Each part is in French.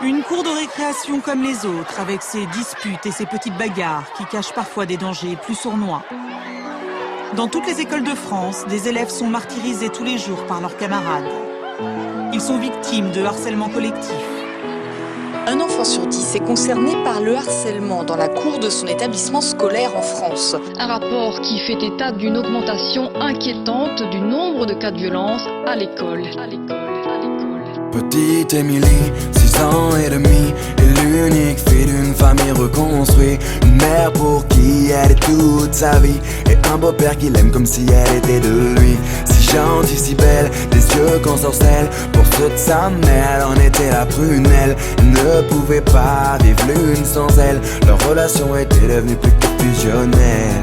Une cour de récréation comme les autres, avec ses disputes et ses petites bagarres qui cachent parfois des dangers plus sournois. Dans toutes les écoles de France, des élèves sont martyrisés tous les jours par leurs camarades. Ils sont victimes de harcèlement collectif. Un enfant sur 10 est concerné par le harcèlement dans la cour de son établissement scolaire en France. Un rapport qui fait état d'une augmentation inquiétante du nombre de cas de violence à l'école. Petite Émilie, 6 ans et demi, est l'unique fille d'une famille reconstruite. Une mère pour qui elle est toute sa vie, et un beau-père qui l'aime comme si elle était de lui. Si gentille, si belle, des yeux qu'on sorcelle. Pour ceux de sa mère, elle en était la prunelle. Elle ne pouvait pas vivre l'une sans elle. Leur relation était devenue plus que fusionnelle.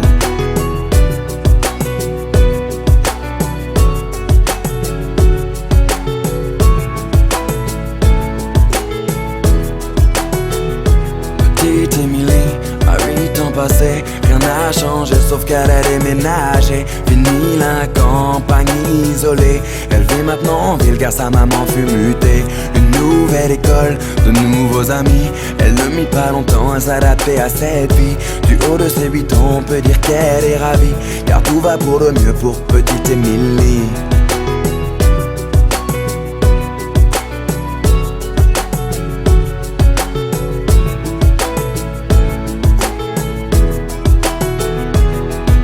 Petite Émilie, à 8 ans passés, rien n'a changé sauf qu'elle a déménagé. Fini la campagne isolée, elle vit maintenant en ville car sa maman fut mutée. Une nouvelle école, de nouveaux amis, elle ne mit pas longtemps à s'adapter à cette vie. Du haut de ses 8 ans, on peut dire qu'elle est ravie, car tout va pour le mieux pour petite Émilie.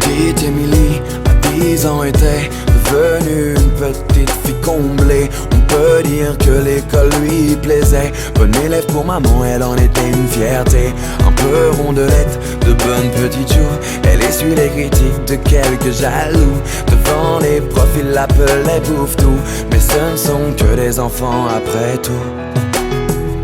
Petite Émilie, à 10 ans, était devenue une petite fille comblée. On peut dire que l'école lui plaisait. Bonne élève pour maman, elle en était une fierté. Un peu rondelette, de bonnes petites joues. Elle essuie les critiques de quelques jaloux. Devant les profs, ils l'appelaient bouffe-tout. Mais ce ne sont que des enfants après tout.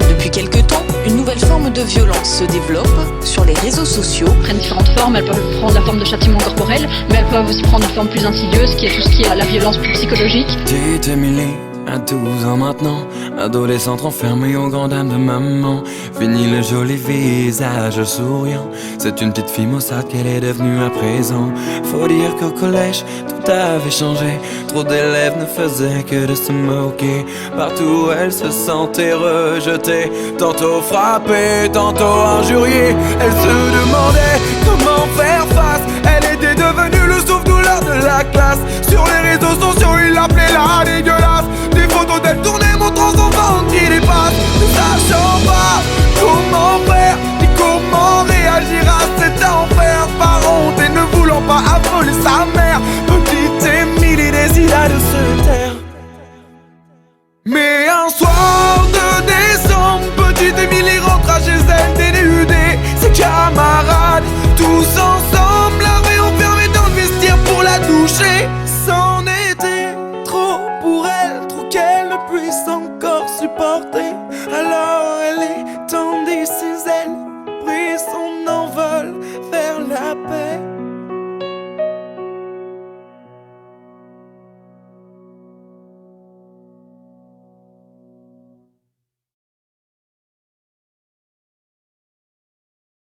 Depuis quelque temps, une nouvelle forme de violence se développe sur les réseaux sociaux. Elles prennent différentes formes, elles peuvent prendre la forme de châtiment corporel, mais elles peuvent aussi prendre une forme plus insidieuse, qui est tout ce qui est la violence plus psychologique. Petite Émilie, à 12 ans maintenant, adolescente enfermée aux grandes dames de maman. Fini le joli visage souriant, c'est une petite fille maussade qu'elle est devenue à présent. Faut dire qu'au collège, tout avait changé. Trop d'élèves ne faisaient que de se moquer. Partout elle se sentait rejetée, tantôt frappée, tantôt injuriée. Elle se demandait comment faire face. Elle était devenue le souffle-douleur de la classe. Sur les réseaux sociaux, ils l'appelaient la dégueulasse. Des photos d'elle tournées montrant son ventre qui dépasse. Ne sachant pas comment faire ni comment réagir à cet enfer. Par honte et ne voulant pas affoler sa mère, petite Émilie décida de se taire. Mais un soir de décembre, petite Émilie rentra chez elle dénudée. Ses camarades, tous ensemble, l'avaient enfermée dans le vestiaire pour la doucher. C'en était trop pour elle, trop qu'elle ne puisse encore supporter. Alors elle étendit ses ailes, prit son envol